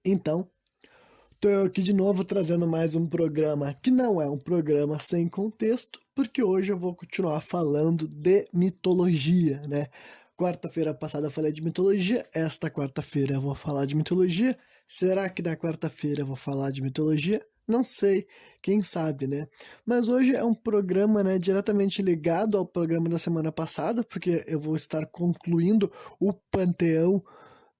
Então, tô eu aqui de novo trazendo mais um programa que não é um programa sem contexto, porque hoje eu vou continuar falando de mitologia, né? Quarta-feira passada eu falei de mitologia, esta quarta-feira eu vou falar de mitologia. Será que na quarta-feira eu vou falar de mitologia? Não sei, quem sabe, né? Mas hoje é um programa, né, diretamente ligado ao programa da semana passada, porque eu vou estar concluindo o panteão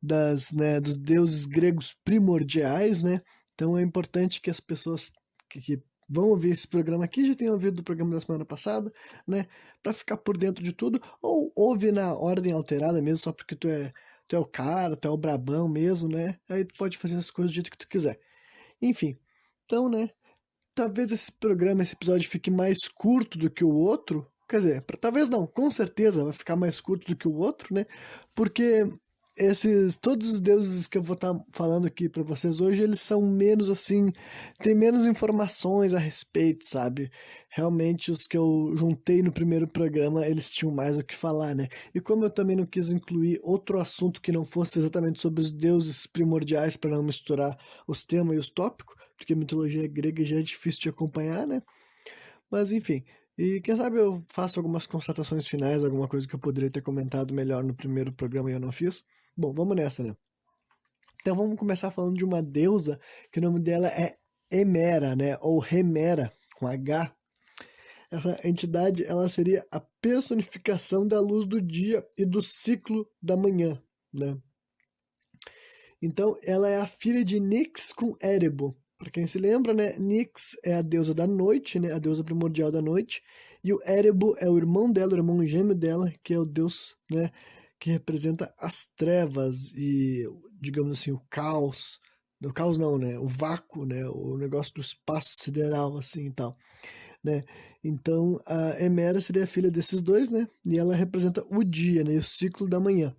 dos deuses gregos primordiais, né? Então é importante que as pessoas que vão ouvir esse programa aqui já tenham ouvido o programa da semana passada, né? Para ficar por dentro de tudo, ou ouve na ordem alterada mesmo, só porque tu é o cara, tu é o brabão mesmo, né? Aí tu pode fazer as coisas do jeito que tu quiser. Enfim, então, né? Talvez esse programa, esse episódio fique mais curto do que o outro. Quer dizer, talvez não, com certeza vai ficar mais curto do que o outro, né? Porque todos os deuses que eu vou estar falando aqui para vocês hoje, eles são menos assim, tem menos informações a respeito, sabe? Realmente os que eu juntei no primeiro programa, eles tinham mais o que falar, né? E como eu também não quis incluir outro assunto que não fosse exatamente sobre os deuses primordiais para não misturar os temas e os tópicos, porque a mitologia grega já é difícil de acompanhar, né? Mas enfim, e quem sabe eu faço algumas constatações finais, alguma coisa que eu poderia ter comentado melhor no primeiro programa e eu não fiz. Bom, vamos nessa, né? Então vamos começar falando de uma deusa que o nome dela é Hemera, né? Ou Remera, com H. Essa entidade, ela seria a personificação da luz do dia e do ciclo da manhã, né? Então, ela é a filha de Nix com Erebo. Para quem se lembra, né, Nix é a deusa da noite, né, a deusa primordial da noite, e o Erebo é o irmão dela, o irmão gêmeo dela, que é o deus, né, que representa as trevas e, digamos assim, o caos não, né, o vácuo, né, o negócio do espaço sideral, assim, e tal, né. Então, a Hemera seria a filha desses dois, né, e ela representa o dia, né, e o ciclo da manhã.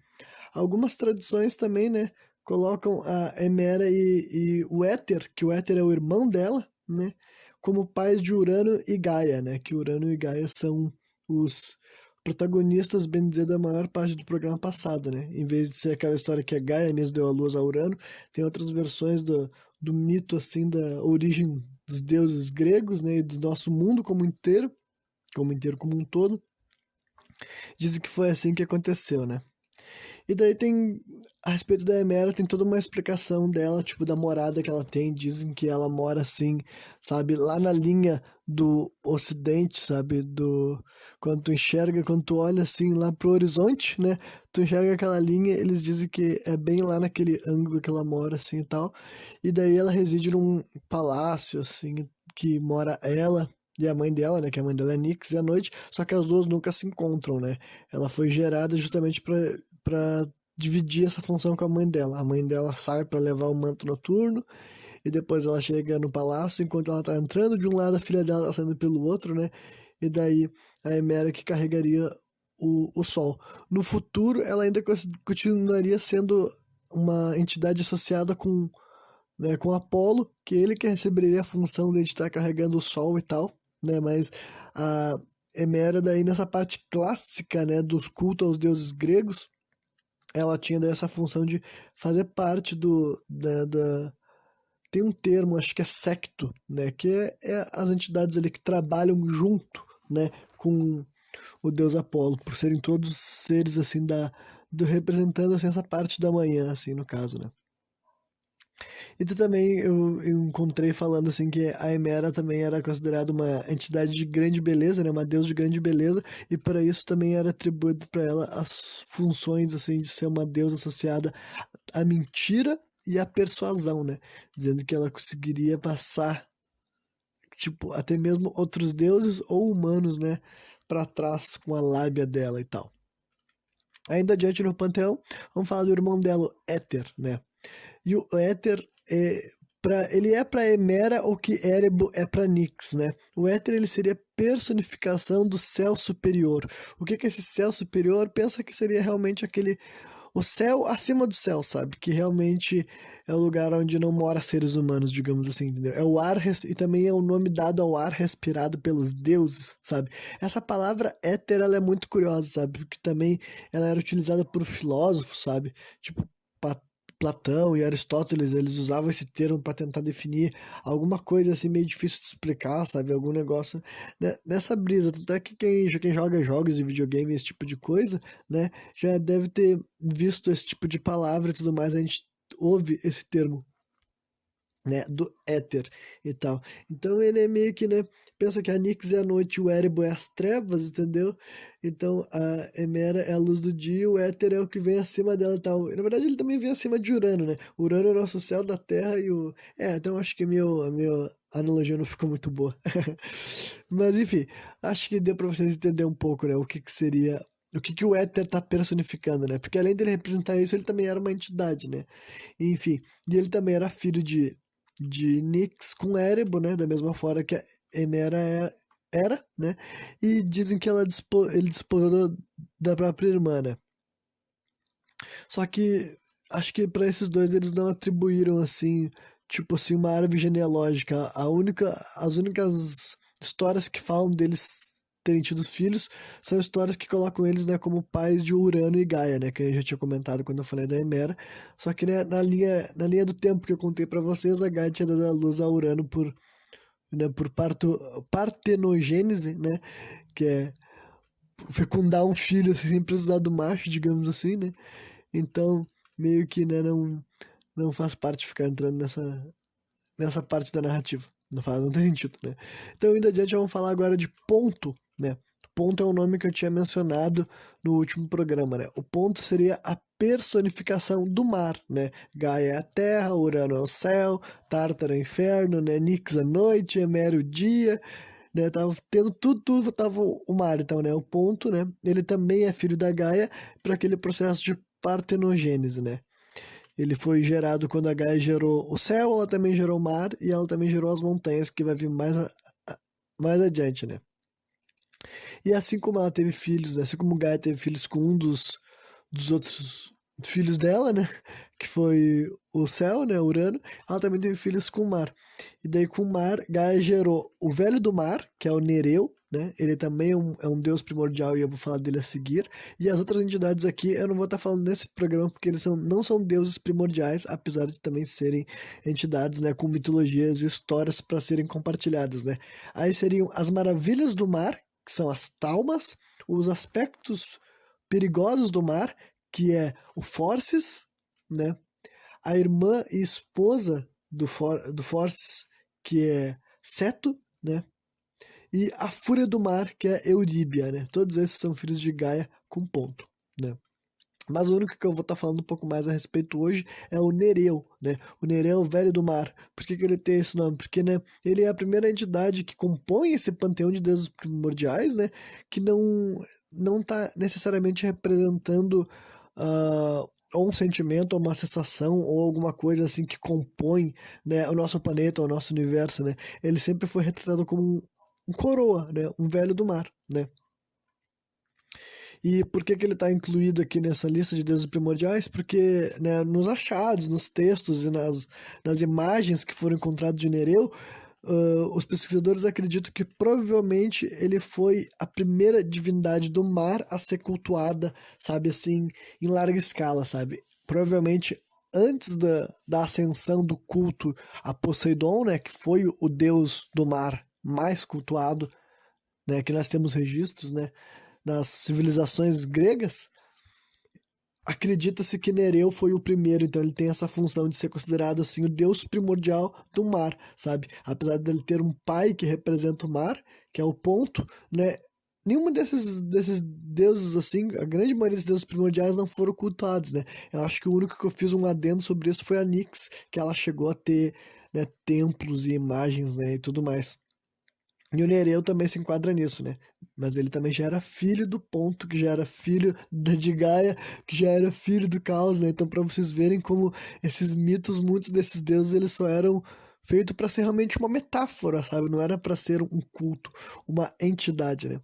Algumas tradições também, né, colocam a Hemera e o Éter, que o Éter é o irmão dela, né, como pais de Urano e Gaia, né, que Urano e Gaia são os protagonistas, bem dizer, da maior parte do programa passado, né, em vez de ser aquela história que a Gaia mesmo deu a luz a Urano, tem outras versões do mito, assim, da origem dos deuses gregos, né, e do nosso mundo como inteiro, como um todo, dizem que foi assim que aconteceu, né. E daí tem, a respeito da Emera, tem toda uma explicação dela, tipo, da morada que ela tem. Dizem que ela mora assim, sabe, lá na linha do ocidente, sabe, quando tu enxerga, quando tu olha assim lá pro horizonte, né, tu enxerga aquela linha, eles dizem que é bem lá naquele ângulo que ela mora, assim, e tal. E daí ela reside num palácio, assim, que mora ela e a mãe dela, né, que a mãe dela é Nix, e à noite, só que as duas nunca se encontram, né. Ela foi gerada justamente para dividir essa função com a mãe dela. A mãe dela sai para levar o manto noturno e depois ela chega no palácio, enquanto ela tá entrando de um lado, a filha dela tá saindo pelo outro, né? E daí a Emera que carregaria o sol. No futuro, ela ainda continuaria sendo uma entidade associada com Apolo, que ele que receberia a função de estar carregando o sol e tal, né? Mas a Emera daí nessa parte clássica, né, dos cultos aos deuses gregos, ela tinha daí essa função de fazer parte tem um termo, acho que é secto, né, que é as entidades ali que trabalham junto, né, com o deus Apolo, por serem todos seres, assim, representando, assim, essa parte da manhã, assim, no caso, né. E também eu encontrei falando assim que a Hemera também era considerada uma entidade de grande beleza, né, uma deusa de grande beleza, e para isso também era atribuído para ela as funções assim de ser uma deusa associada à mentira e à persuasão, né, dizendo que ela conseguiria passar tipo até mesmo outros deuses ou humanos, né, para trás com a lábia dela e tal. Ainda adiante no panteão, vamos falar do irmão dela, Éter, né? E o Éter ele é para Hemera o que Erebo é para Nix, né? O Éter ele seria a personificação do céu superior. O que que é esse céu superior? Pensa que seria realmente o céu acima do céu, sabe? Que realmente é o lugar onde não mora seres humanos, digamos assim, entendeu? É o ar e também é o nome dado ao ar respirado pelos deuses, sabe? Essa palavra éter, ela é muito curiosa, sabe? Porque também ela era utilizada por filósofos, sabe? Tipo Platão e Aristóteles, eles usavam esse termo para tentar definir alguma coisa assim meio difícil de explicar, sabe? Algum negócio nessa brisa. Tanto é que quem joga jogos de videogame, esse tipo de coisa, né, já deve ter visto esse tipo de palavra e tudo mais. A gente ouve esse termo, né, do éter e tal. Então ele é meio que, né, pensa que a Nix é a noite e o Erebo é as trevas, entendeu? Então a Emera é a luz do dia e o éter é o que vem acima dela e tal. E, na verdade ele também vem acima de Urano, né? Urano é o nosso céu da Terra e o... então acho que a minha analogia não ficou muito boa. Mas enfim, acho que deu pra vocês entenderem um pouco, né, o que que seria... O que que o éter tá personificando, né? Porque além dele representar isso, ele também era uma entidade, né? Enfim, e ele também era filho de Nyx com Erebo, né? Da mesma forma que a Emera era, né? E dizem que ele desposou da própria irmã, né? Só que acho que para esses dois eles não atribuíram assim, tipo assim, uma árvore genealógica. As únicas histórias que falam deles terem tido filhos são histórias que colocam eles, né, como pais de Urano e Gaia, né, que eu já tinha comentado quando eu falei da Emera. Só que, né, na linha do tempo que eu contei para vocês, a Gaia tinha dado a luz a Urano por partenogênese, né, que é fecundar um filho assim, sem precisar do macho, digamos assim, né? Então, meio que, né, não faz parte ficar entrando nessa parte da narrativa. Não tem sentido, né? Então, indo adiante, vamos falar agora de Ponto, né? Ponto é um nome que eu tinha mencionado no último programa, né? O Ponto seria a personificação do mar, né? Gaia é a terra, Urano é o céu, Tártaro é o inferno, né? Nix a noite, Emério o dia, né? Tava tendo tudo tava o mar, então, né? O Ponto, né? Ele também é filho da Gaia para aquele processo de partenogênese, né? Ele foi gerado quando a Gaia gerou o céu, ela também gerou o mar e ela também gerou as montanhas, que vai vir mais adiante, né? E assim como ela teve filhos, né? Assim como Gaia teve filhos com um dos outros filhos dela, né? Que foi o céu, né? Urano. Ela também teve filhos com o mar. E daí com o mar, Gaia gerou o velho do mar, que é o Nereu, né? Ele também é um deus primordial e eu vou falar dele a seguir. E as outras entidades aqui eu não vou estar falando nesse programa porque eles não são deuses primordiais, apesar de também serem entidades, né? Com mitologias e histórias para serem compartilhadas, né? Aí seriam as maravilhas do mar, que são as taumas, os aspectos perigosos do mar, que é o Forces, né? A irmã e esposa do Forces, que é Seto, né? E a Fúria do Mar, que é Euríbia, né? Todos esses são filhos de Gaia com ponto, né? Mas o único que eu vou estar falando um pouco mais a respeito hoje é o Nereu, né? O Nereu, velho do mar. Por que ele tem esse nome? Porque, né, ele é a primeira entidade que compõe esse panteão de deuses primordiais, né? Que não está necessariamente representando ou um sentimento, ou uma sensação, ou alguma coisa assim que compõe, né, o nosso planeta, o nosso universo, né? Ele sempre foi retratado como um coroa, né? Um velho do mar, né? E por que que ele está incluído aqui nessa lista de deuses primordiais? Porque, né, nos achados, nos textos e nas imagens que foram encontradas de Nereu, os pesquisadores acreditam que provavelmente ele foi a primeira divindade do mar a ser cultuada, sabe, assim, em larga escala, sabe? Provavelmente antes da ascensão do culto a Poseidon, né, que foi o deus do mar mais cultuado, né, que nós temos registros, né, nas civilizações gregas, acredita-se que Nereu foi o primeiro, então ele tem essa função de ser considerado assim o deus primordial do mar, sabe? Apesar dele ter um pai que representa o mar, que é o Ponto, né? Nenhuma desses deuses assim, a grande maioria dos deuses primordiais não foram cultuados, né? Eu acho que o único que eu fiz um adendo sobre isso foi a Nix, que ela chegou a ter, né, templos e imagens, né, e tudo mais. E o Nereu também se enquadra nisso, né? Mas ele também já era filho do Ponto, que já era filho de Gaia, que já era filho do Caos, né? Então, para vocês verem como esses mitos, muitos desses deuses, eles só eram feitos para ser realmente uma metáfora, sabe? Não era para ser um culto, uma entidade, né?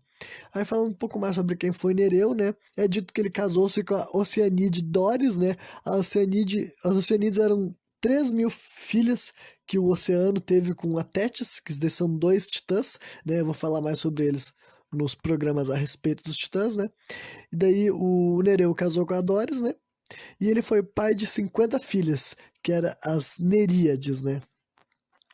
Aí falando um pouco mais sobre quem foi Nereu, né? É dito que ele casou-se com a Oceanide Doris, né? As Oceanides eram 3.000 filhas que o oceano teve com a Tétis, que esses são dois titãs, né? Eu vou falar mais sobre eles nos programas a respeito dos titãs, né? E daí o Nereu casou com a Doris, né? E ele foi pai de 50 filhas, que eram as Neríades, né?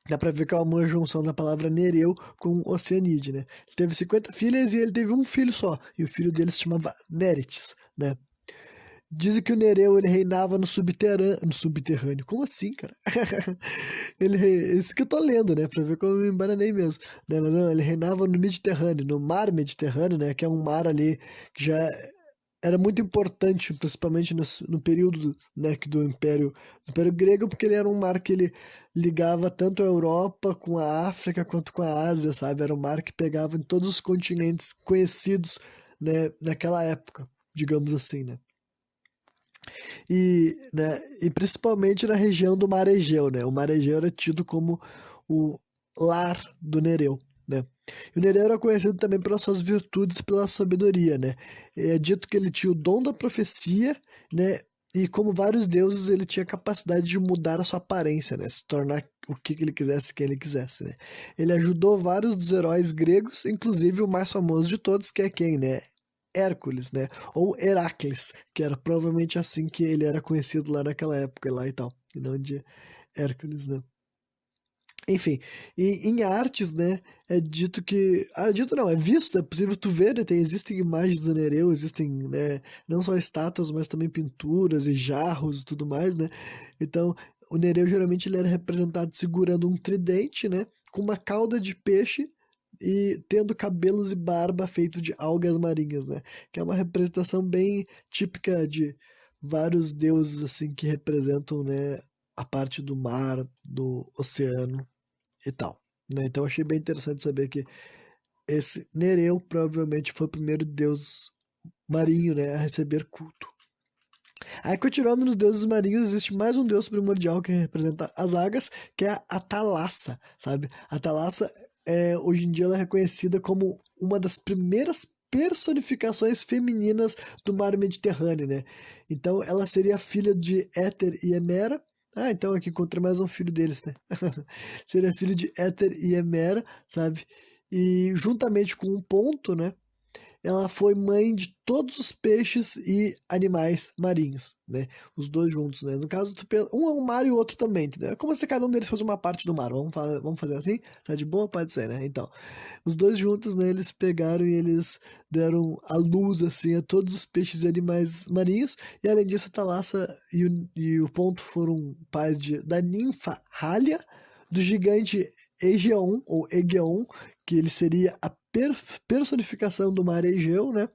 Dá pra ver que é uma junção da palavra Nereu com Oceanide, né? Ele teve 50 filhas e ele teve um filho só. E o filho dele se chamava Néretes, né? Dizem que o Nereu ele reinava no subterrâneo. Como assim, cara? Isso que eu tô lendo, né? Pra ver como eu me embananei mesmo. Né? Mas não, ele reinava no Mediterrâneo, no mar Mediterrâneo, né? Que é um mar ali que já era muito importante, principalmente no período, né, do Império Grego, porque ele era um mar que ele ligava tanto a Europa com a África quanto com a Ásia, sabe? Era um mar que pegava em todos os continentes conhecidos, né, naquela época, digamos assim, né? E principalmente na região do Mar Egeu, né? O Mar Egeu era tido como o lar do Nereu, né? E o Nereu era conhecido também pelas suas virtudes e pela sabedoria, né? É dito que ele tinha o dom da profecia, né? E como vários deuses, ele tinha a capacidade de mudar a sua aparência, né? Se tornar o que ele quisesse, quem ele quisesse, né? Ele ajudou vários dos heróis gregos, inclusive o mais famoso de todos, que é quem, né? Hércules, né? Ou Heracles, que era provavelmente assim que ele era conhecido lá naquela época lá e tal, e não de Hércules, né? Enfim, e em artes, né, é dito que, dito não, é visto, é possível tu ver, né, existem imagens do Nereu, existem, né, não só estátuas, mas também pinturas e jarros e tudo mais, né? Então, o Nereu geralmente ele era representado segurando um tridente, né, com uma cauda de peixe e tendo cabelos e barba feito de algas marinhas, né? Que é uma representação bem típica de vários deuses assim que representam, né, a parte do mar, do oceano e tal, né? Então achei bem interessante saber que esse Nereu provavelmente foi o primeiro deus marinho, né, a receber culto. Aí, continuando nos deuses marinhos, existe mais um deus primordial que representa as águas, que é a Thalassa, sabe? A Thalassa, hoje em dia, ela é reconhecida como uma das primeiras personificações femininas do mar Mediterrâneo, né? Então, ela seria filha de Éter e Hemera. Ah, então aqui encontrei mais um filho deles, né? Seria filho de Éter e Hemera, sabe? E juntamente com um ponto, né? Ela foi mãe de todos os peixes e animais marinhos, né? Os dois juntos, né? No caso, um é um mar e o outro também, entendeu? É como se cada um deles fosse uma parte do mar. Vamos fazer assim? Tá de boa? Pode ser, né? Então, os dois juntos, né? Eles pegaram e eles deram a luz, assim, a todos os peixes e animais marinhos. E além disso, a Thalassa e o Ponto foram pais da ninfa Halia, do gigante Egeon, ou Egeon, que ele seria a personificação do mar Egeu, né?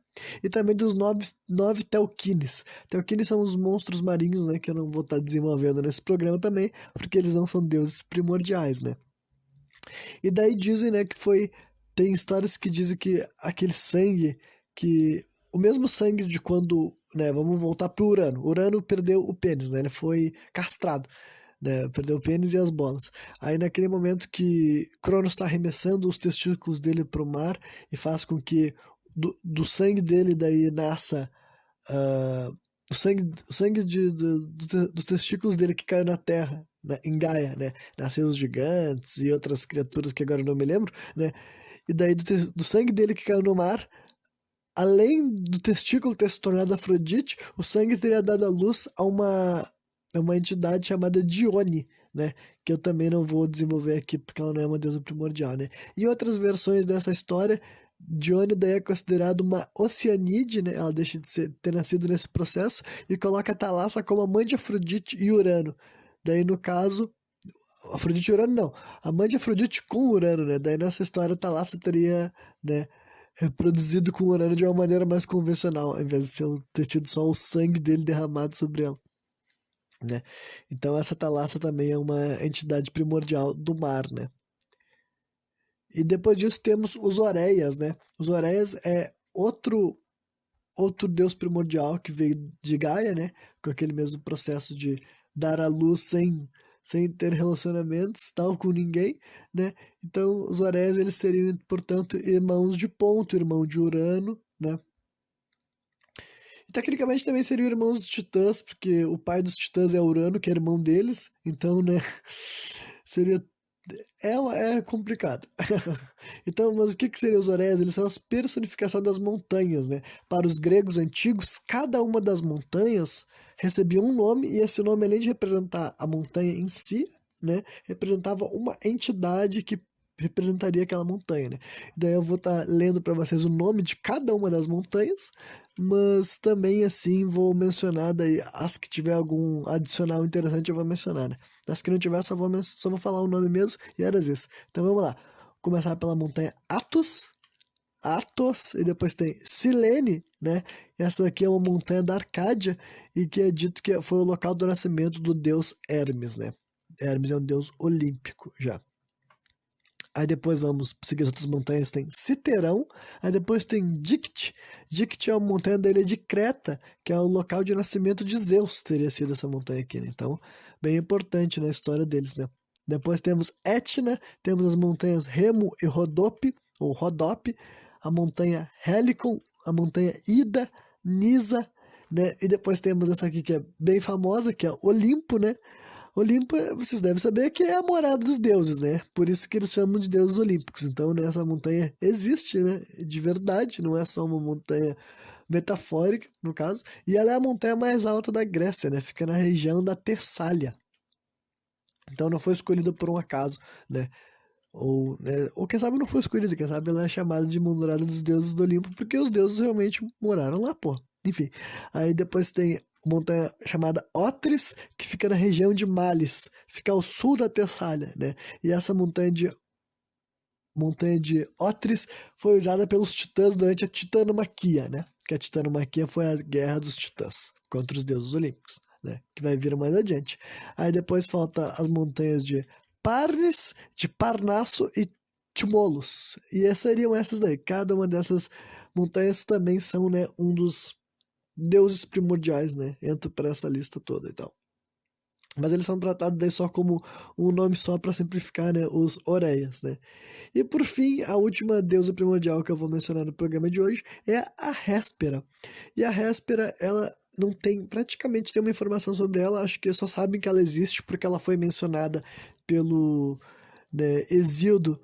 E também dos nove Telquines. Telquines são os monstros marinhos, né? Que eu não vou estar desenvolvendo nesse programa também, porque eles não são deuses primordiais, né? E daí dizem, né, que foi. Tem histórias que dizem que aquele sangue, que. O mesmo sangue de quando. Né, vamos voltar pro Urano. Urano perdeu o pênis, né? Ele foi castrado, né? Perdeu o pênis e as bolas. Aí naquele momento que Cronos está arremessando os testículos dele pro mar e faz com que do sangue dele daí nasça ah, o sangue dos testículos dele que caiu na terra, né, em Gaia, né? Nasceu os gigantes e outras criaturas que agora eu não me lembro, né? E daí do sangue dele que caiu no mar, além do testículo ter se tornado Afrodite, o sangue teria dado a luz a uma entidade chamada Dione, né? Que eu também não vou desenvolver aqui porque ela não é uma deusa primordial, né? Em outras versões dessa história, Dione daí é considerada uma Oceanide, né? Ela deixa de ter nascido nesse processo e coloca a Thalassa como a mãe de Afrodite e Urano. Daí, no caso, Afrodite e Urano não. A mãe de Afrodite com Urano, né? Daí nessa história, Thalassa teria, né, reproduzido com Urano de uma maneira mais convencional, ao invés de ter tido só o sangue dele derramado sobre ela, né? Então essa Thalassa também é uma entidade primordial do mar, né? E depois disso temos os Oreias, né? Os Oreias é outro deus primordial que veio de Gaia, né? Com aquele mesmo processo de dar à luz sem ter relacionamentos, tal, com ninguém, né? Então, os Oreias, eles seriam, portanto, irmãos de Ponto, irmão de Urano, né? E tecnicamente também seriam irmãos dos Titãs, porque o pai dos Titãs é Urano, que é irmão deles, então, né? Seria é complicado. Então, mas o que seriam os Oreias? Eles são as personificações das montanhas, né? Para os gregos antigos, cada uma das montanhas recebia um nome, e esse nome, além de representar a montanha em si, né, representava uma entidade que representaria aquela montanha, né? Daí eu vou estar lendo para vocês o nome de cada uma das montanhas, mas também assim vou mencionar daí as que tiver algum adicional interessante eu vou mencionar, né? As que não tiver só vou falar o nome mesmo e era isso. Então vamos lá. Começar pela montanha Athos, e depois tem Silene, né? Essa daqui é uma montanha da Arcádia e que é dito que foi o local do nascimento do deus Hermes, né? Hermes é um deus olímpico já. Aí depois vamos seguir as outras montanhas, tem Citerão, aí depois tem Dicte. Dicte é uma montanha da ilha de Creta, que é o local de nascimento de Zeus, teria sido essa montanha aqui, né? Então, bem importante na história deles, né? Depois temos Etna, temos as montanhas Remo e Rodope, ou Rodope, a montanha Helicon, a montanha Ida, Nisa, né? E depois temos essa aqui que é bem famosa, que é Olimpo, né? Olimpo, vocês devem saber que é a morada dos deuses, né? Por isso que eles chamam de deuses olímpicos. Então, né, essa montanha existe, né? De verdade, não é só uma montanha metafórica, no caso. E ela é a montanha mais alta da Grécia, né? Fica na região da Tessália. Então não foi escolhida por um acaso, né? Ou quem sabe não foi escolhida, quem sabe ela é chamada de morada dos deuses do Olimpo, porque os deuses realmente moraram lá, pô. Enfim, aí depois tem montanha chamada Otris, que fica na região de Males, fica ao sul da Tessália, né? E essa montanha de Otris foi usada pelos titãs durante a Titanomaquia, né? Que a Titanomaquia foi a guerra dos titãs contra os deuses olímpicos, né? Que vai vir mais adiante. Aí depois falta as montanhas de Parnes, de Parnasso e Timolos. E seriam essas daí. Cada uma dessas montanhas também são, né, um dos deuses primordiais, né? Entra para essa lista toda e tal. Mas eles são tratados daí só como um nome só para simplificar, né? Os Oreias, né? E por fim, a última deusa primordial que eu vou mencionar no programa de hoje é a Héspera. E a Héspera, ela não tem praticamente nenhuma informação sobre ela, acho que só sabem que ela existe porque ela foi mencionada pelo, né, Hesíodo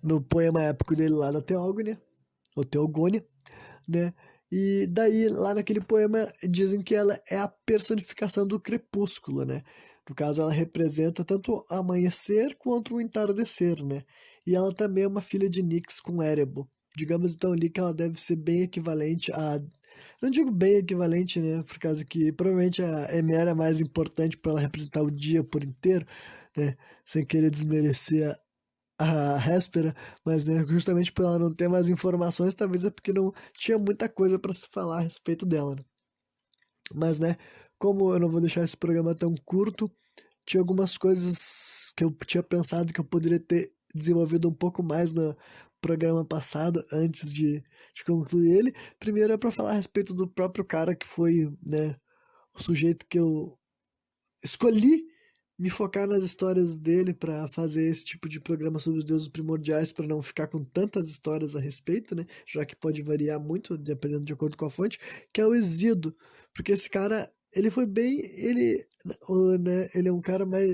no poema épico dele lá da Teógonia, ou Teogônia, né? E daí, lá naquele poema, dizem que ela é a personificação do crepúsculo, né? No caso, ela representa tanto o amanhecer quanto o entardecer, né? E ela também é uma filha de Nix com Erebo. Digamos então ali que ela deve ser bem equivalente a. Não digo bem equivalente, né? Por causa que provavelmente a Emera é mais importante para ela representar o dia por inteiro, né? Sem querer desmerecer a Héspera, mas né, justamente por ela não ter mais informações, talvez é porque não tinha muita coisa para se falar a respeito dela, né? Mas, né, como eu não vou deixar esse programa tão curto, tinha algumas coisas que eu tinha pensado que eu poderia ter desenvolvido um pouco mais no programa passado, antes de concluir ele. Primeiro é para falar a respeito do próprio cara que foi, né, o sujeito que eu escolhi me focar nas histórias dele para fazer esse tipo de programa sobre os deuses primordiais, para não ficar com tantas histórias a respeito, né? Já que pode variar muito dependendo de acordo com a fonte, que é o Exíodo, porque esse cara, ele foi bem, né, ele é um cara mais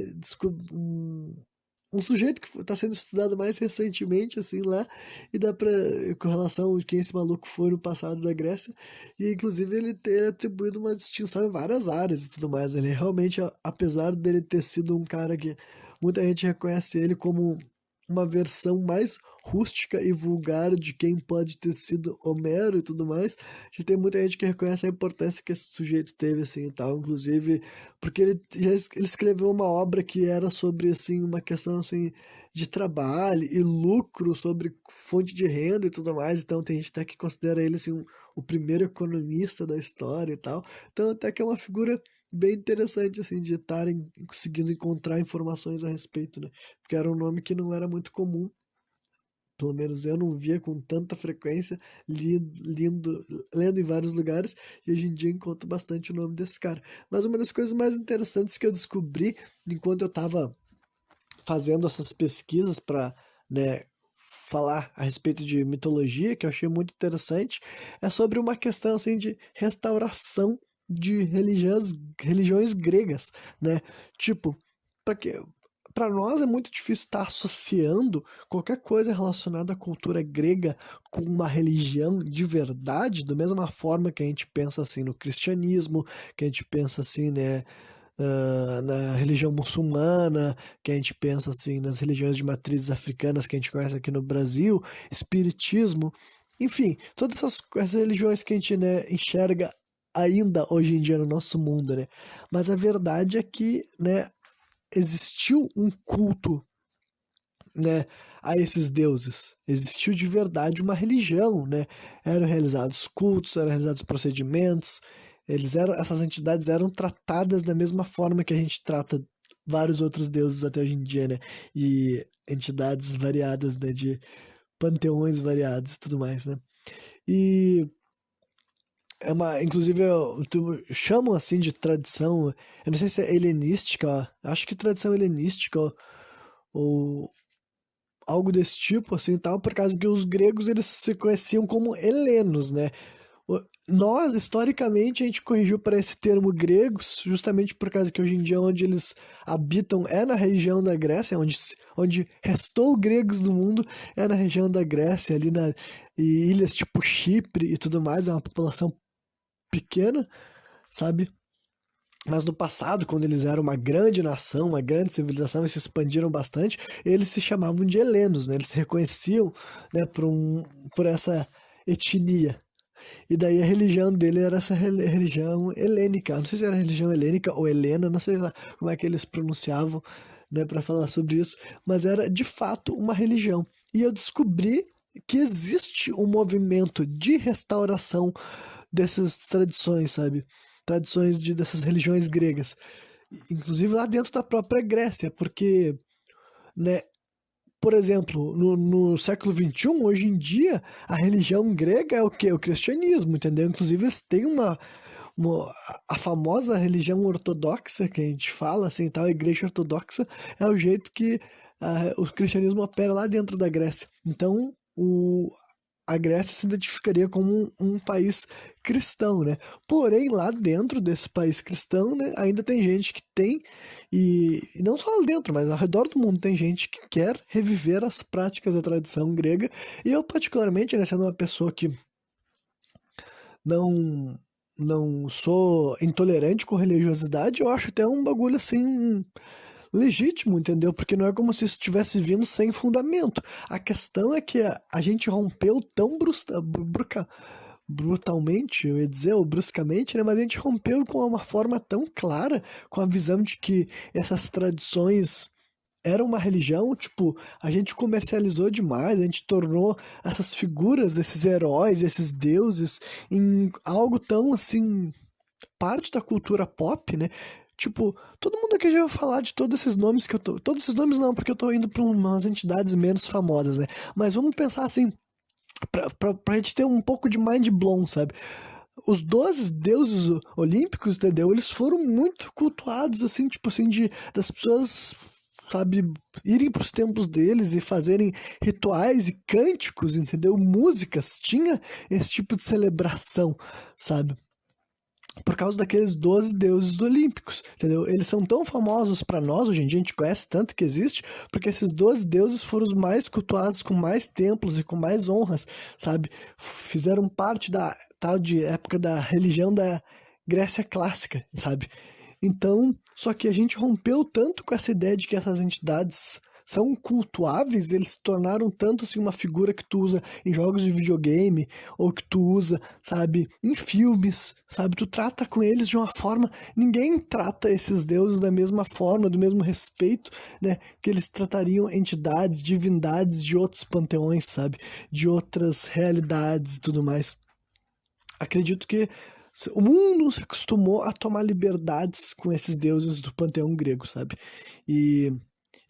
um sujeito que está sendo estudado mais recentemente, assim, lá, e dá pra, com relação a quem esse maluco foi no passado da Grécia, e inclusive ele ter atribuído uma distinção em várias áreas e tudo mais. Ele realmente, apesar dele ter sido um cara que muita gente reconhece ele como uma versão mais rústica e vulgar de quem pode ter sido Homero e tudo mais, já tem muita gente que reconhece a importância que esse sujeito teve, assim, e tal, inclusive porque ele escreveu uma obra que era sobre, assim, uma questão, assim, de trabalho e lucro, sobre fonte de renda e tudo mais, então tem gente até que considera ele, assim, o primeiro economista da história e tal, então até que é uma figura bem interessante, assim, de estarem conseguindo encontrar informações a respeito, né, porque era um nome que não era muito comum, pelo menos eu não via com tanta frequência, lendo em vários lugares, e hoje em dia encontro bastante o nome desse cara. Mas uma das coisas mais interessantes que eu descobri enquanto eu estava fazendo essas pesquisas para, né, falar a respeito de mitologia, que eu achei muito interessante, é sobre uma questão assim de restauração de religiões gregas, né? Tipo, para que para nós é muito difícil estar associando qualquer coisa relacionada à cultura grega com uma religião de verdade, da mesma forma que a gente pensa assim no cristianismo, que a gente pensa assim, né, na religião muçulmana, que a gente pensa assim nas religiões de matrizes africanas que a gente conhece aqui no Brasil, espiritismo, enfim, todas essas religiões que a gente, né, enxerga ainda hoje em dia no nosso mundo, né? Mas a verdade é que, né, existiu um culto, né, a esses deuses. Existiu de verdade uma religião, né? Eram realizados cultos, eram realizados procedimentos, essas entidades eram tratadas da mesma forma que a gente trata vários outros deuses até hoje em dia, né? E entidades variadas, né, de panteões variados e tudo mais, né? E inclusive, chamam assim de tradição, eu não sei se é helenística, ó, acho que tradição helenística, ou algo desse tipo, assim, tal, por causa que os gregos, eles se conheciam como helenos, né? Nós, historicamente, a gente corrigiu para esse termo gregos, justamente por causa que hoje em dia onde eles habitam é na região da Grécia, onde restou gregos no mundo é na região da Grécia, ali e ilhas tipo Chipre e tudo mais, é uma população pequena, sabe? Mas no passado, quando eles eram uma grande nação, uma grande civilização e se expandiram bastante, eles se chamavam de helenos, né? Eles se reconheciam, né, por essa etnia. E daí a religião dele era essa religião helênica. Não sei se era religião helênica ou helena, não sei lá como é que eles pronunciavam, né, para falar sobre isso, mas era de fato uma religião. E eu descobri que existe um movimento de restauração dessas tradições, sabe? Tradições dessas religiões gregas. Inclusive lá dentro da própria Grécia, porque, né, por exemplo, no século XXI, hoje em dia, a religião grega é o quê? O cristianismo, entendeu? Inclusive eles têm a famosa religião ortodoxa, que a gente fala, assim, tal, a igreja ortodoxa é o jeito que o cristianismo opera lá dentro da Grécia. Então, a Grécia se identificaria como um país cristão, né? Porém, lá dentro desse país cristão, né, ainda tem gente que tem, e não só lá dentro, mas ao redor do mundo tem gente que quer reviver as práticas da tradição grega, e eu particularmente, né, sendo uma pessoa que não não sou intolerante com religiosidade, eu acho até um bagulho assim legítimo, entendeu? Porque não é como se isso estivesse vindo sem fundamento. A questão é que a gente rompeu tão brutalmente, eu ia dizer, ou bruscamente, né? Mas a gente rompeu com uma forma tão clara, com a visão de que essas tradições eram uma religião, tipo, a gente comercializou demais, a gente tornou essas figuras, esses heróis, esses deuses, em algo tão, assim, parte da cultura pop, né? Tipo, todo mundo aqui já vai falar de todos esses nomes que eu tô. Todos esses nomes não, porque eu tô indo pra umas entidades menos famosas, né? Mas vamos pensar assim, pra gente ter um pouco de mind blown, sabe? Os 12 deuses olímpicos, entendeu? Eles foram muito cultuados, assim, tipo assim, das pessoas, sabe, irem pros templos deles e fazerem rituais e cânticos, entendeu? Músicas, tinha esse tipo de celebração, sabe? Por causa daqueles 12 deuses olímpicos, entendeu? Eles são tão famosos para nós, hoje em dia a gente conhece tanto que existe, porque esses 12 deuses foram os mais cultuados, com mais templos e com mais honras, sabe? Fizeram parte da tal de época da religião da Grécia clássica, sabe? Então, só que a gente rompeu tanto com essa ideia de que essas entidades são cultuáveis, eles se tornaram tanto assim uma figura que tu usa em jogos de videogame, ou que tu usa, sabe, em filmes, sabe, tu trata com eles de uma forma, ninguém trata esses deuses da mesma forma, do mesmo respeito, né, que eles tratariam entidades, divindades de outros panteões, sabe, de outras realidades e tudo mais. Acredito que o mundo se acostumou a tomar liberdades com esses deuses do panteão grego, sabe? E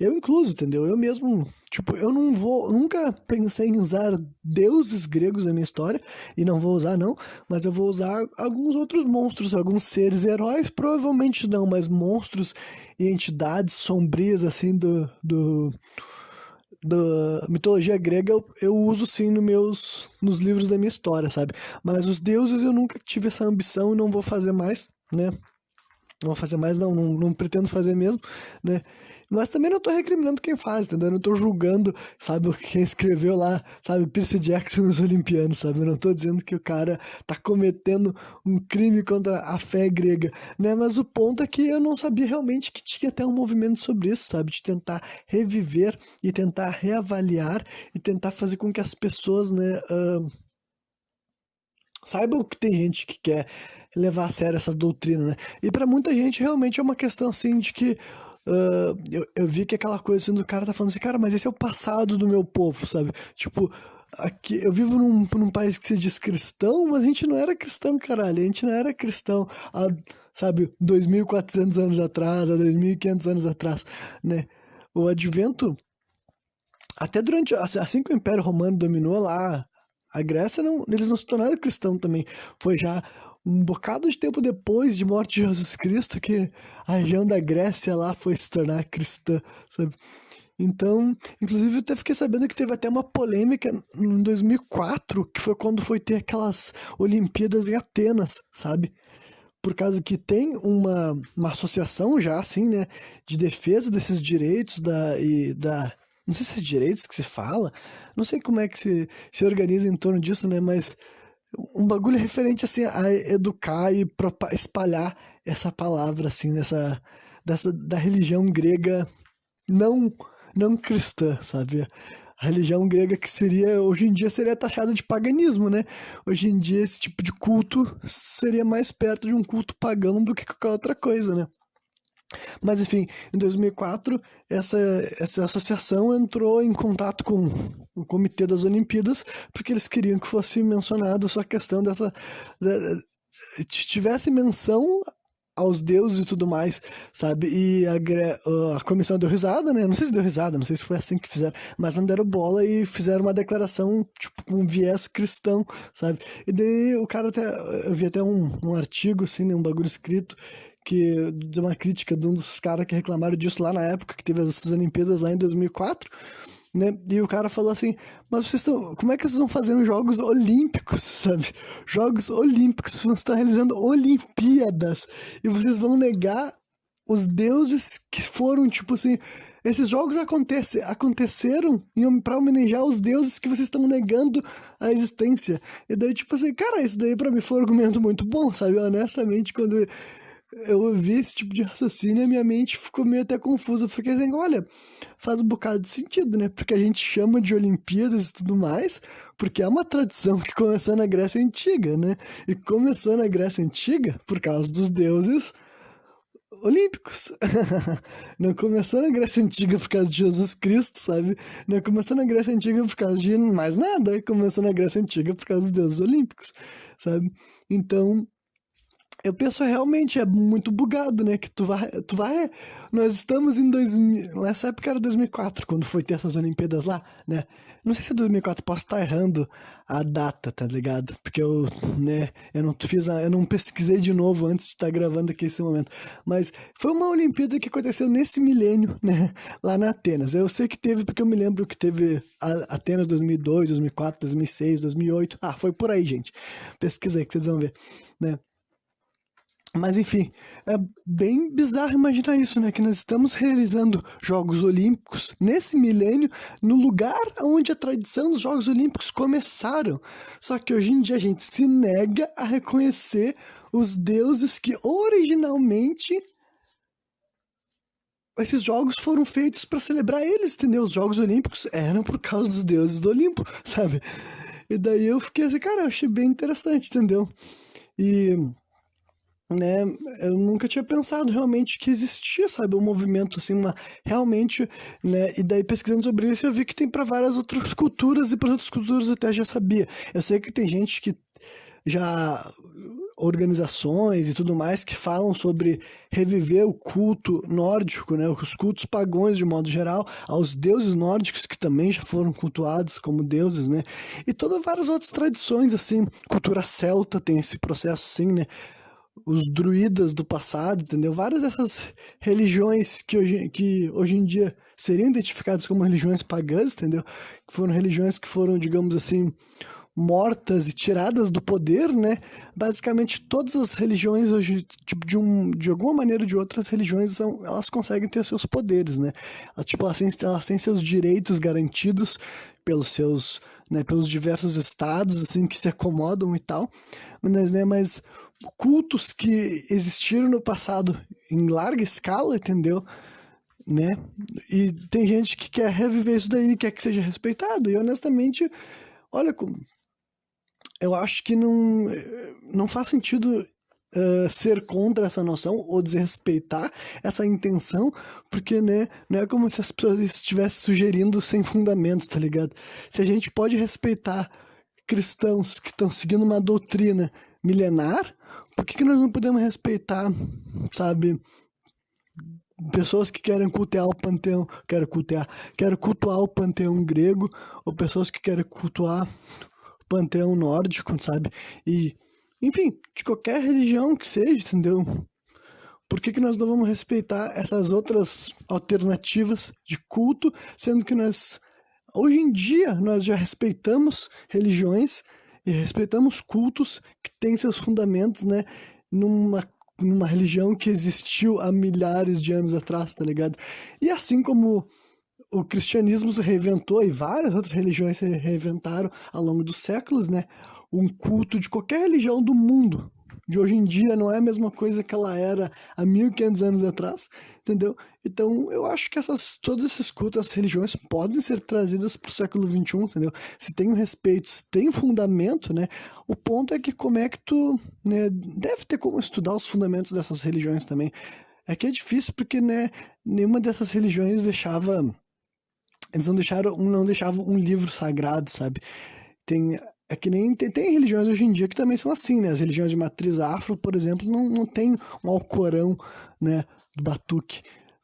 eu incluso, entendeu? Eu mesmo, tipo, eu nunca pensei em usar deuses gregos na minha história, e não vou usar não, mas eu vou usar alguns outros monstros, alguns seres heróis, provavelmente não, mas monstros e entidades sombrias, assim, da mitologia grega eu uso sim nos livros da minha história, sabe? Mas os deuses eu nunca tive essa ambição e não vou fazer mais, né? Não vou fazer mais, não pretendo fazer mesmo, né? Mas também não tô recriminando quem faz, entendeu? Eu não tô julgando, sabe, quem escreveu lá, sabe, Percy Jackson e os Olimpianos, sabe? Eu não tô dizendo que o cara tá cometendo um crime contra a fé grega, né? Mas o ponto é que eu não sabia realmente que tinha até um movimento sobre isso, sabe? De tentar reviver e tentar reavaliar e tentar fazer com que as pessoas, né, saibam que tem gente que quer levar a sério essa doutrina, né? E pra muita gente realmente é uma questão assim de que eu vi que aquela coisa assim do cara tá falando assim, cara, mas esse é o passado do meu povo, sabe? Tipo, aqui eu vivo num país que se diz cristão, mas a gente não era cristão, caralho. A gente não era cristão há, sabe, 2.400 anos atrás, há 2.500 anos atrás, né? O advento, até durante, assim que o Império Romano dominou lá a Grécia, não, eles não se tornaram cristãos também. Foi já um bocado de tempo depois de morte de Jesus Cristo que a região da Grécia lá foi se tornar cristã, sabe? Então, inclusive eu até fiquei sabendo que teve até uma polêmica em 2004, que foi quando foi ter aquelas Olimpíadas em Atenas, sabe? Por causa que tem uma associação já, assim, né, de defesa desses direitos não sei se é direitos que se fala, não sei como é que se organiza em torno disso, né, mas um bagulho referente, assim, a educar e espalhar essa palavra, assim, da religião grega não, não cristã, sabe? A religião grega que seria, hoje em dia, seria taxada de paganismo, né? Hoje em dia, esse tipo de culto seria mais perto de um culto pagão do que qualquer outra coisa, né? Mas, enfim, em 2004, essa associação entrou em contato com o Comitê das Olimpíadas, porque eles queriam que fosse mencionado essa questão tivesse menção aos deuses e tudo mais, sabe? E a comissão deu risada, né? Não sei se deu risada, não sei se foi assim que fizeram, mas não deram bola e fizeram uma declaração, tipo, com um viés cristão, sabe? E daí o cara até, eu vi até um artigo, assim, né? Um bagulho escrito, que deu uma crítica de um dos caras que reclamaram disso lá na época, que teve essas Olimpíadas lá em 2004, né? E o cara falou assim, mas vocês estão, como é que vocês estão fazendo jogos olímpicos, sabe? Jogos olímpicos, vocês estão realizando Olimpíadas e vocês vão negar os deuses que foram, tipo assim, esses jogos aconteceram para homenagear os deuses que vocês estão negando a existência. E daí, tipo assim, cara, isso daí pra mim foi um argumento muito bom, sabe? Honestamente, quando eu ouvi esse tipo de raciocínio, a minha mente ficou meio até confusa. Eu fiquei assim, olha, faz um bocado de sentido, né? Porque a gente chama de Olimpíadas e tudo mais, porque é uma tradição que começou na Grécia Antiga, né? E começou na Grécia Antiga por causa dos deuses olímpicos. Não começou na Grécia Antiga por causa de Jesus Cristo, sabe? Não começou na Grécia Antiga por causa de mais nada. Começou na Grécia Antiga por causa dos deuses olímpicos, sabe? Então, eu penso realmente, é muito bugado, né? Que nós estamos em 2000, nessa época era 2004, quando foi ter essas Olimpíadas lá, né? Não sei se é 2004, posso estar errando a data, tá ligado? Porque né, eu não pesquisei de novo antes de estar gravando aqui esse momento. Mas foi uma Olimpíada que aconteceu nesse milênio, né? Lá na Atenas. Eu sei que teve, porque eu me lembro que teve Atenas 2002, 2004, 2006, 2008. Ah, foi por aí, gente. Pesquisa aí que vocês vão ver, né? Mas enfim, é bem bizarro imaginar isso, né? Que nós estamos realizando Jogos Olímpicos nesse milênio, no lugar onde a tradição dos Jogos Olímpicos começaram. Só que hoje em dia a gente se nega a reconhecer os deuses que originalmente esses jogos foram feitos para celebrar eles, entendeu? Os Jogos Olímpicos eram por causa dos deuses do Olimpo, sabe? E daí eu fiquei assim, cara, eu achei bem interessante, entendeu? E né, eu nunca tinha pensado realmente que existia, sabe, um movimento assim, realmente, né, e daí pesquisando sobre isso eu vi que tem para várias outras culturas e para outras culturas eu até já sabia. Eu sei que tem gente que já organizações e tudo mais que falam sobre reviver o culto nórdico, né, os cultos pagãos de modo geral, aos deuses nórdicos que também já foram cultuados como deuses, né, e todas várias outras tradições assim, cultura celta tem esse processo assim, né, os druidas do passado, entendeu? Várias dessas religiões que hoje em dia seriam identificadas como religiões pagãs, entendeu? Que foram religiões que foram, digamos assim, mortas e tiradas do poder, né? Basicamente todas as religiões hoje, tipo, de alguma maneira ou de outra, as religiões elas conseguem ter seus poderes, né? Tipo, elas têm seus direitos garantidos pelos seus, né, pelos diversos estados, assim, que se acomodam e tal, mas cultos que existiram no passado em larga escala, entendeu? Né? E tem gente que quer reviver isso daí, quer que seja respeitado. E honestamente, olha, eu acho que não faz sentido ser contra essa noção ou desrespeitar essa intenção, porque, né, não é como se as pessoas estivessem sugerindo sem fundamento, tá ligado? Se a gente pode respeitar cristãos que estão seguindo uma doutrina milenar, por que nós não podemos respeitar, sabe, pessoas que querem cultuar o panteão, querem cultuar o panteão grego, ou pessoas que querem cultuar o panteão nórdico, sabe? E, enfim, de qualquer religião que seja, entendeu? Por que nós não vamos respeitar essas outras alternativas de culto, sendo que hoje em dia, nós já respeitamos religiões e respeitamos cultos que têm seus fundamentos, né, numa religião que existiu há milhares de anos atrás, tá ligado? E assim como o cristianismo se reinventou e várias outras religiões se reinventaram ao longo dos séculos, né? Um culto de qualquer religião do mundo de hoje em dia não é a mesma coisa que ela era há 1500 anos atrás, entendeu? Então, eu acho que todos esses cultos, essas religiões podem ser trazidas para o século XXI, entendeu? Se tem um respeito, se tem um fundamento, né? O ponto é que como é que tu, né, deve ter como estudar os fundamentos dessas religiões também. É que é difícil porque, né, nenhuma dessas religiões eles não deixavam um livro sagrado, sabe? É que nem tem religiões hoje em dia que também são assim, né? As religiões de matriz afro, por exemplo, não tem um Alcorão, né, do Batuque.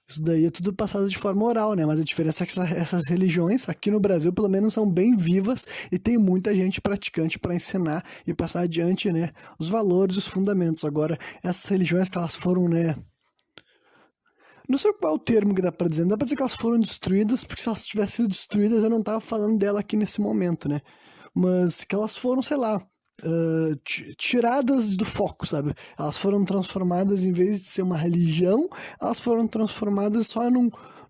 Isso daí é tudo passado de forma oral, né? Mas a diferença é que essas religiões, aqui no Brasil, pelo menos, são bem vivas e tem muita gente praticante para ensinar e passar adiante, né, os valores, os fundamentos. Agora, essas religiões que elas foram, né, não sei qual é o termo que dá pra dizer. Não dá pra dizer que elas foram destruídas, porque se elas tivessem sido destruídas, eu não tava falando dela aqui nesse momento, né? Mas que elas foram, sei lá, tiradas do foco, sabe? Elas foram transformadas, em vez de ser uma religião, elas foram transformadas só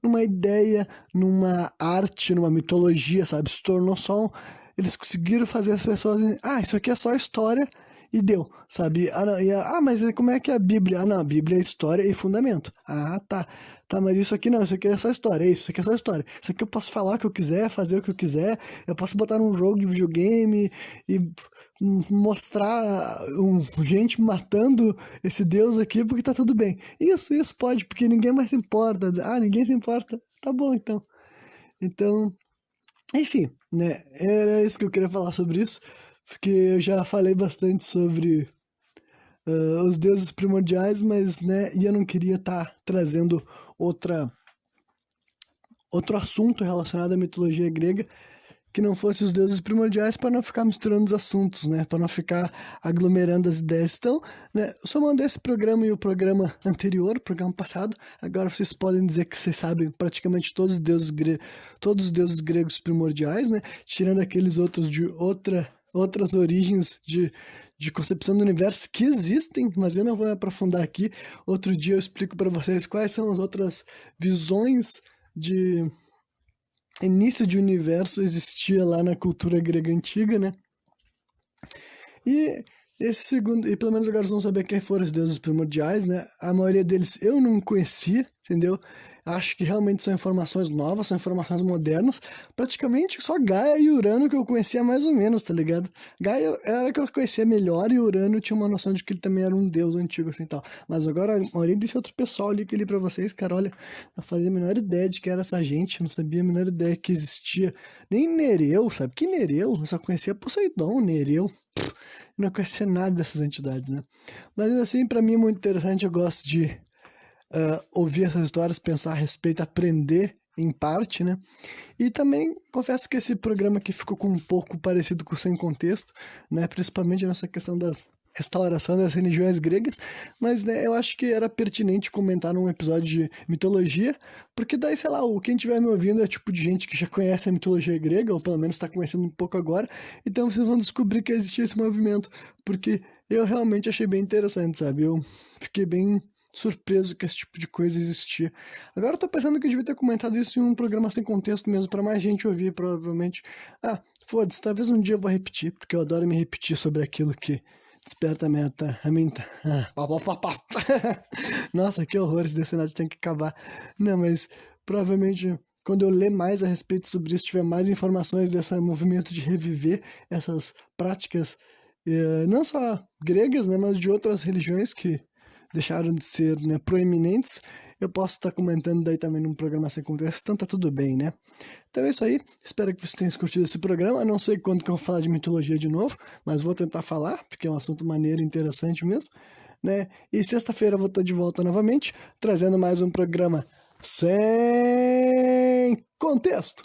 numa ideia, numa arte, numa mitologia, sabe? Se tornou só. Eles conseguiram fazer as pessoas. Isso aqui é só história e deu, sabe? Ah, não, mas como é que é a Bíblia? Ah, não, a Bíblia é história e fundamento. Ah, tá. Tá, mas isso aqui não, isso aqui é só história, isso aqui é só história. Isso aqui eu posso falar o que eu quiser, fazer o que eu quiser, eu posso botar num jogo de videogame e mostrar gente matando esse Deus aqui porque tá tudo bem. Isso pode, porque ninguém mais se importa. Ninguém se importa. Tá bom, então. Então, enfim, né? Era isso que eu queria falar sobre isso, porque eu já falei bastante sobre os deuses primordiais, mas, né, e eu não queria estar trazendo outra, outro assunto relacionado à mitologia grega que não fosse os deuses primordiais para não ficar misturando os assuntos, né, para não ficar aglomerando as ideias. Então, né, somando esse programa e o programa anterior, o programa passado, agora vocês podem dizer que vocês sabem praticamente todos os deuses gregos primordiais, né, tirando aqueles outros de outras origens de concepção do universo que existem, mas eu não vou me aprofundar aqui. Outro dia eu explico para vocês quais são as outras visões de início de universo existia lá na cultura grega antiga, né? E esse segundo, e pelo menos agora vocês vão saber quem foram os deuses primordiais, né? A maioria deles eu não conhecia, entendeu? Acho que realmente são informações novas, são informações modernas. Praticamente só Gaia e Urano que eu conhecia mais ou menos, tá ligado? Gaia era que eu conhecia melhor e Urano tinha uma noção de que ele também era um deus antigo assim tal. Mas agora a maioria desse outro pessoal ali que eu li pra vocês, cara, olha, eu fazia a menor ideia de que era essa gente, eu não sabia a menor ideia que existia. Nem Nereu, sabe? Que Nereu? Eu só conhecia Poseidon, Nereu. Eu não conhecia nada dessas entidades, né? Mas assim, pra mim é muito interessante, eu gosto de ouvir essas histórias, pensar a respeito, aprender em parte, né? E também confesso que esse programa aqui ficou com um pouco parecido com o Sem Contexto, né? Principalmente nessa questão restauração das religiões gregas, mas né, eu acho que era pertinente comentar num episódio de mitologia, porque daí, sei lá, quem estiver me ouvindo é tipo de gente que já conhece a mitologia grega, ou pelo menos está conhecendo um pouco agora, então vocês vão descobrir que existia esse movimento, porque eu realmente achei bem interessante, sabe? Eu fiquei bem surpreso que esse tipo de coisa existia. Agora eu tô pensando que eu devia ter comentado isso em um programa sem contexto mesmo, para mais gente ouvir, provavelmente. Ah, foda-se, talvez um dia eu vou repetir, porque eu adoro me repetir sobre aquilo que desperta a meta. A minha. Nossa, que horror, esse cenário tem que acabar. Não, mas provavelmente quando eu ler mais a respeito sobre isso, tiver mais informações desse movimento de reviver essas práticas, não só gregas, né, mas de outras religiões que deixaram de ser, né, proeminentes, eu posso estar comentando daí também num programa sem contexto, então tá tudo bem, né? Então é isso aí, espero que vocês tenham curtido esse programa, não sei quando que eu vou falar de mitologia de novo, mas vou tentar falar, porque é um assunto maneiro e interessante mesmo, né? E sexta-feira eu vou estar de volta novamente, trazendo mais um programa sem contexto.